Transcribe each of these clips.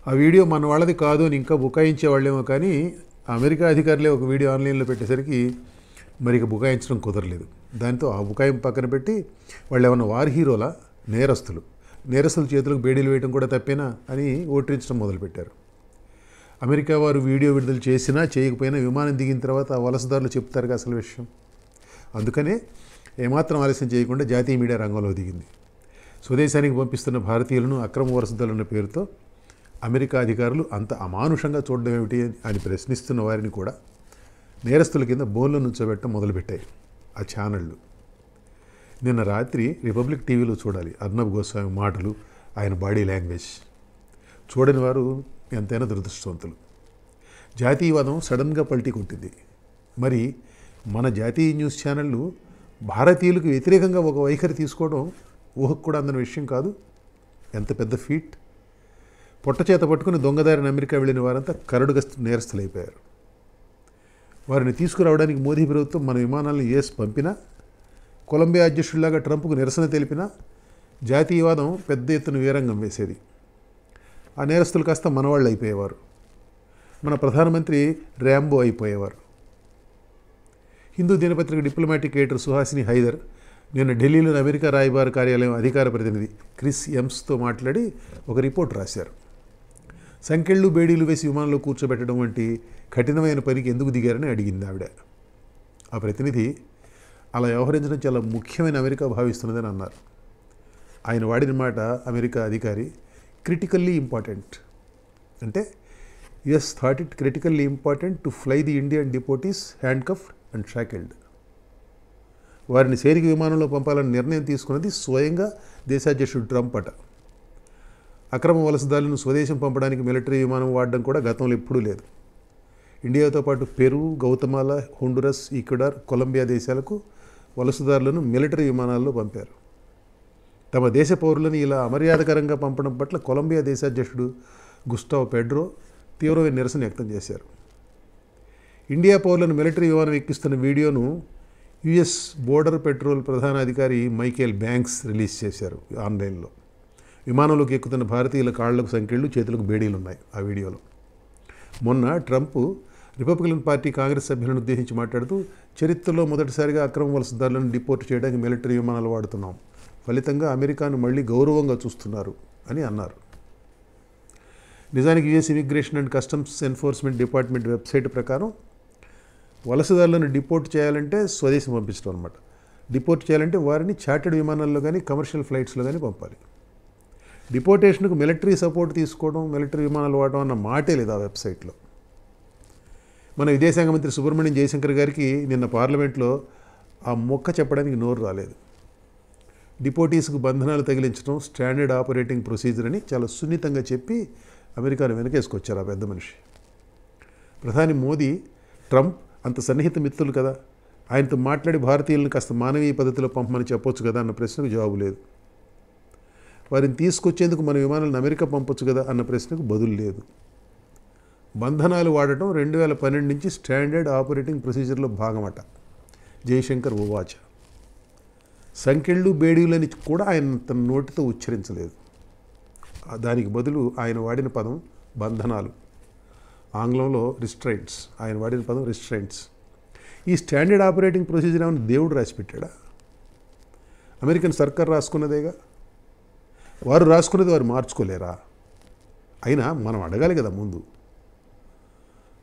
ఆ వీడియో మన వాళ్ళది కాదు అని ఇంకా బుకాయించేవాళ్ళేమో, కానీ అమెరికా అధికారులే ఒక వీడియో ఆన్లైన్లో పెట్టేసరికి మరి ఇక బుకాయించడం కుదరలేదు. దాంతో ఆ బుకాయింపు పక్కన పెట్టి వాళ్ళు ఏమన్నా వార్ హీరోలా, నేరస్తుల చేతులకు బేడీలు వేయడం కూడా తప్పేనా అని ఓట్రించడం మొదలుపెట్టారు. అమెరికా వారు వీడియో విడుదల చేసినా చేయకపోయినా విమానం దిగిన తర్వాత వలసదారులు చెప్తారుగా అసలు విషయం. అందుకనే ఏమాత్రం ఆలస్యం చేయకుండా జాతీయ మీడియా రంగంలో దిగింది. స్వదేశానికి పంపిస్తున్న భారతీయులను అక్రమ వలసదారులన్న పేరుతో అమెరికా అధికారులు అంత అమానుషంగా చూడడం ఏమిటి అని ప్రశ్నిస్తున్న వారిని కూడా నేరస్తుల కింద బోన్లో నుంచోబెట్టడం మొదలుపెట్టాయి ఆ ఛానళ్ళు. నిన్న రాత్రి రిపబ్లిక్ టీవీలో చూడాలి అర్నబ్ గోస్వామి మాటలు, ఆయన బాడీ లాంగ్వేజ్. చూడని వారు ఎంతైనా దురదృష్టవంతులు. జాతీయవాదం సడన్గా పల్టీ కొట్టింది. మరి మన జాతీయ న్యూస్ ఛానళ్ళు భారతీయులకు వ్యతిరేకంగా ఒక వైఖరి తీసుకోవడం ఊహకు కూడా అందని విషయం కాదు. ఎంత పెద్ద ఫీట్. పొట్టచేత పట్టుకుని దొంగదారిన అమెరికా వెళ్ళిన వారంతా కరడుగా నేరస్తులైపోయారు. వారిని తీసుకురావడానికి మోదీ ప్రభుత్వం మన విమానాలను యుఎస్ పంపినా, కొలంబియా అధ్యక్షుడిలాగా ట్రంప్కు నిరసన తెలిపినా జాతీయవాదం పెద్ద ఎత్తున వీరంగం వేసేది. ఆ నేరస్తులు కాస్త మనవాళ్ళు అయిపోయేవారు. మన ప్రధానమంత్రి ర్యాంబో అయిపోయేవారు. హిందూ దినపత్రిక డిప్లొమాటిక్ ఎడిటర్ సుహాసిని హైదర్ నిన్న ఢిల్లీలోని అమెరికా రాయబార కార్యాలయం అధికార ప్రతినిధి క్రిస్ ఎమ్స్తో మాట్లాడి ఒక రిపోర్ట్ రాశారు. సంకెళ్ళు బేడీలు వేసి విమానంలో కూర్చోబెట్టడం వంటి కఠినమైన పనికి ఎందుకు దిగారని అడిగింది ఆవిడ. ఆ ప్రతినిధి అలా వ్యవహరించడం చాలా ముఖ్యమైన అమెరికా భావిస్తున్నదని అన్నారు. ఆయన వాడిన మాట అమెరికా అధికారి క్రిటికల్లీ ఇంపార్టెంట్ అంటే US thought it critically important to fly the Indian deportees handcuffed and shackled. వారిని సేరికి విమానంలో పంపాలని నిర్ణయం తీసుకున్నది స్వయంగా దేశాధ్యక్షుడు ట్రంప్ అట. అక్రమ వలసదారులను స్వదేశం పంపడానికి మిలిటరీ విమానం వాడడం కూడా గతంలో ఎప్పుడూ లేదు. ఇండియాతో పాటు పెరు, గౌతమాలా, హోండురస్, ఈక్వెడార్, కొలంబియా దేశాలకు వలసదారులను మిలిటరీ విమానాల్లో పంపారు. తమ దేశ పౌరులను ఇలా అమర్యాదకరంగా పంపడం పట్ల కొలంబియా దేశాధ్యక్షుడు గుస్టావో పెడ్రో తీవ్రమైన నిరసన వ్యక్తం చేశారు. ఇండియా పౌరులను మిలిటరీ విమానం ఎక్కిస్తున్న వీడియోను యుఎస్ బోర్డర్ పెట్రోల్ ప్రధాన అధికారి మైకేల్ బ్యాంక్స్ రిలీజ్ చేశారు ఆన్లైన్లో. విమానంలోకి ఎక్కుతున్న భారతీయుల కాళ్లకు సంకెళ్ళు, చేతులకు బేడీలు ఉన్నాయి ఆ వీడియోలో. మొన్న ట్రంప్ రిపబ్లికన్ పార్టీ కాంగ్రెస్ సభ్యులను ఉద్దేశించి మాట్లాడుతూ చరిత్రలో మొదటిసారిగా అక్రమ వలసదారులను డిపోర్ట్ చేయడానికి మిలిటరీ విమానాలు వాడుతున్నాం, ఫలితంగా అమెరికాను మళ్ళీ గౌరవంగా చూస్తున్నారు అని అన్నారు. నిజానికి US immigration and customs enforcement department website ప్రకారం వలసదారులను డిపోర్ట్ చేయాలంటే స్వదేశం పంపించడం అనమాట. డిపోర్ట్ చేయాలంటే వారిని చార్టెడ్ విమానాల్లో కానీ కమర్షియల్ ఫ్లైట్స్లో కానీ పంపాలి. డిపోర్టేషన్కు మిలిటరీ సపోర్ట్ తీసుకోవడం, మిలిటరీ విమానాలు వాడడం అన్న మాటే లేదు ఆ వెబ్సైట్లో. మన విదేశాంగ మంత్రి సుబ్రహ్మణ్యం జయశంకర్ గారికి నిన్న పార్లమెంట్లో ఆ మొక్క చెప్పడానికి నోరు రాలేదు. డిపోటీస్కు బంధనాలు తగిలించడం స్టాండర్డ్ ఆపరేటింగ్ ప్రొసీజర్ అని చాలా సున్నితంగా చెప్పి అమెరికాను వెనకేసుకొచ్చారు ఆ పెద్ద మనిషి. ప్రధాని మోదీ, ట్రంప్ అంత సన్నిహిత మిత్రులు కదా, ఆయనతో మాట్లాడి భారతీయులను కాస్త మానవీయ పద్ధతిలో పంపమని చెప్పొచ్చు కదా అన్న ప్రశ్నకు జవాబు లేదు. వారిని తీసుకొచ్చేందుకు మన విమానాలను అమెరికా పంపొచ్చు కదా అన్న ప్రశ్నకు బదులు లేదు. బంధనాలు వాడటం 2012 నుంచి స్టాండర్డ్ ఆపరేటింగ్ ప్రొసీజర్లో భాగమట. జయశంకర్ ఉవాచ. సంకెళ్ళు బేడీలని కూడా ఆయన తన నోటితో ఉచ్చరించలేదు. దానికి బదులు ఆయన వాడిన పదం బంధనాలు, ఆంగ్లంలో రిస్ట్రైంట్స్. ఆయన వాడిన పదం రిస్ట్రైంట్స్. ఈ స్టాండర్డ్ ఆపరేటింగ్ ప్రొసీజర్ ఏమైనా దేవుడు రాసిపెట్టాడా? అమెరికన్ సర్కార్ రాసుకున్నదేగా. వారు రాసుకున్నది వారు మార్చుకోలేరా? అయినా మనం అడగాలి కదా ముందు.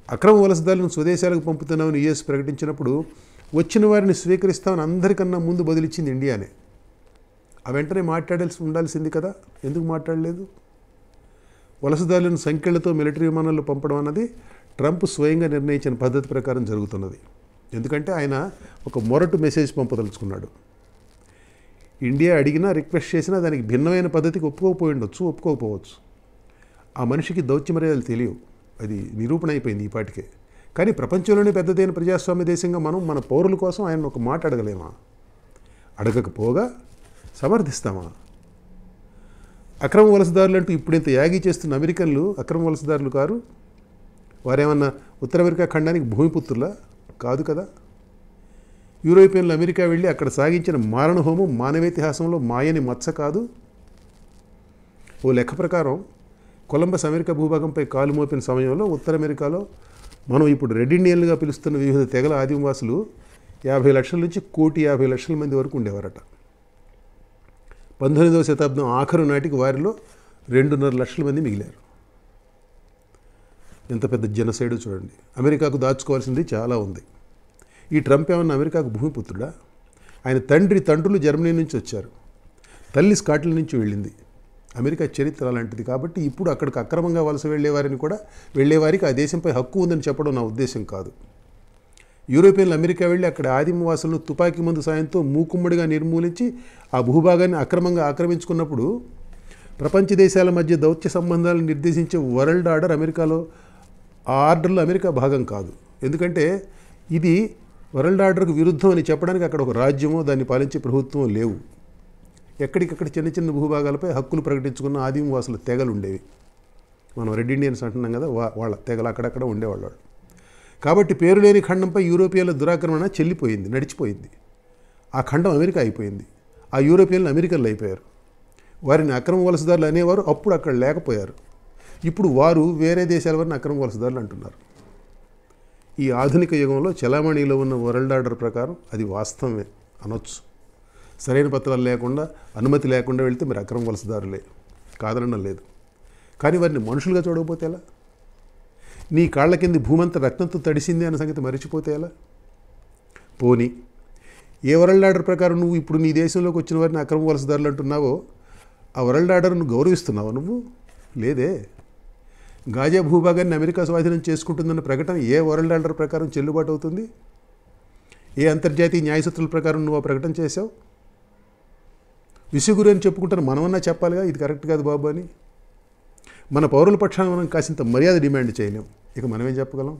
అక్రమ వలసదారులను స్వదేశాలకు పంపుతున్నామని యుఎస్ ప్రకటించినప్పుడు వచ్చిన వారిని స్వీకరిస్తామని అందరికన్నా ముందు బదిలిచ్చింది ఇండియానే. ఆ వెంటనే మాట్లాడాల్సి ఉండాల్సింది కదా, ఎందుకు మాట్లాడలేదు? వలసదారులను సంఖ్యలతో మిలిటరీ విమానాల్లో పంపడం అన్నది ట్రంప్ స్వయంగా నిర్ణయించిన పద్ధతి ప్రకారం జరుగుతున్నది. ఎందుకంటే ఆయన ఒక మొరటు మెసేజ్ పంపదలుచుకున్నాడు. ఇండియా అడిగినా రిక్వెస్ట్ చేసినా దానికి భిన్నమైన పద్ధతికి ఒప్పుకోకపోవచ్చు. ఆ మనిషికి దౌత్యమర్యాదలు తెలియవు, అది నిరూపణ అయిపోయింది ఈ పాటికే. కానీ ప్రపంచంలోనే పెద్దదైన ప్రజాస్వామ్య దేశంగా మనం మన పౌరుల కోసం ఆయన ఒక మాట అడగలేమా? అడగకపోగా సమర్థిస్తామా? అక్రమ వలసదారులు అంటూ ఇప్పుడు ఇంత యాగి చేస్తున్న అమెరికన్లు అక్రమ వలసదారులు కారు. వారేమన్నా ఉత్తర అమెరికా ఖండానికి భూమిపుత్రులా? కాదు కదా. యూరోపియన్లు అమెరికా వెళ్ళి అక్కడ సాగించిన మారణహోమం మానవేతిహాసంలో మాయని మచ్చ కాదు. ఓ లెక్క ప్రకారం కొలంబస్ అమెరికా భూభాగంపై కాలు మోపిన సమయంలో ఉత్తర అమెరికాలో మనం ఇప్పుడు రెడ్ ఇండియన్లుగా పిలుస్తున్న వివిధ తెగల ఆదివాసులు 50 లక్షల నుంచి 1,50,00,000 మంది వరకు ఉండేవారట. 19వ శతాబ్దం ఆఖరు నాటికి వారిలో 2.5 లక్షల మంది మిగిలారు. ఎంత పెద్ద జనసైడు చూడండి. అమెరికాకు దాచుకోవాల్సింది చాలా ఉంది. ఈ ట్రంప్ ఏమన్నా అమెరికాకు భూమిపుత్రుడా? ఆయన తండ్రులు జర్మనీ నుంచి వచ్చారు, తల్లి స్కాట్లాండ్ నుంచి వెళ్ళింది. అమెరికా చరిత్ర అలాంటిది. కాబట్టి ఇప్పుడు అక్కడికి అక్రమంగా వలస వెళ్ళేవారికి ఆ దేశంపై హక్కు ఉందని చెప్పడం నా ఉద్దేశం కాదు. యూరోపియన్లు అమెరికా వెళ్ళి అక్కడ ఆదిమవాసులను తుపాకీ మందు సాయంతో మూకుమ్మడిగా నిర్మూలించి ఆ భూభాగాన్ని అక్రమంగా ఆక్రమించుకున్నప్పుడు ప్రపంచ దేశాల మధ్య దౌత్య సంబంధాలను నిర్దేశించే వరల్డ్ ఆర్డర్ అమెరికాలో, ఆ ఆర్డర్లో అమెరికా భాగం కాదు. ఎందుకంటే ఇది వరల్డ్ ఆర్డర్కు విరుద్ధం అని చెప్పడానికి అక్కడ ఒక రాజ్యమో దాన్ని పాలించే ప్రభుత్వం లేవు. ఎక్కడికక్కడ చిన్న చిన్న భూభాగాలపై హక్కులు ప్రకటించుకున్న ఆదిమవాసుల తెగలు ఉండేవి. మనం రెడ్ ఇండియన్స్ అంటున్నాం కదా, వాళ్ళ తెగలు అక్కడక్కడ ఉండేవాళ్ళు. కాబట్టి పేరు లేని ఖండంపై యూరోపియన్ల దురాక్రమణ నడిచిపోయింది. ఆ ఖండం అమెరికా అయిపోయింది. ఆ యూరోపియన్లు అమెరికన్లు అయిపోయారు. వారిని అక్రమ వలసదారులు అనేవారు. అప్పుడు అక్కడ లేకపోయారు. ఇప్పుడు వారు వేరే దేశాల వారిని అక్రమ వలసదారులు అంటున్నారు. ఈ ఆధునిక యుగంలో చలామణిలో ఉన్న వరల్డ్ ఆర్డర్ ప్రకారం అది వాస్తవమే అనొచ్చు. సరైన పత్రాలు లేకుండా, అనుమతి లేకుండా వెళ్తే మరి అక్రమ వలసదారులే, కాదనడం లేదు. కానీ వారిని మనుషులుగా చూడకపోతే ఎలా? నీ కాళ్ళ కింద భూమంతా రక్తంతో తడిసింది అన్న సంగతి మరిచిపోతే ఎలా? పోనీ ఏ వరల్డ్ ఆర్డర్ ప్రకారం నువ్వు ఇప్పుడు నీ దేశంలోకి వచ్చిన వారిని అక్రమ వలసదారులు అంటున్నావో ఆ వరల్డ్ ఆర్డర్ను గౌరవిస్తున్నావా నువ్వు? లేదే. గాజా భూభాగాన్ని అమెరికా స్వాధీనం చేసుకుంటుందన్న ప్రకటన ఏ వరల్డ్ ఆర్డర్ ప్రకారం చెల్లుబాటు అవుతుంది? ఏ అంతర్జాతీయ న్యాయసూత్రాల ప్రకారం నువ్వు ఆ ప్రకటన చేశావు? విసుగురు అని చెప్పుకుంటాను, మనమన్నా చెప్పాలిగా ఇది కరెక్ట్ కాదు బాబు అని. మన పౌరుల పక్షాన మనం కాసింత మర్యాద డిమాండ్ చేయలేం. ఇక మనమేం చెప్పగలం?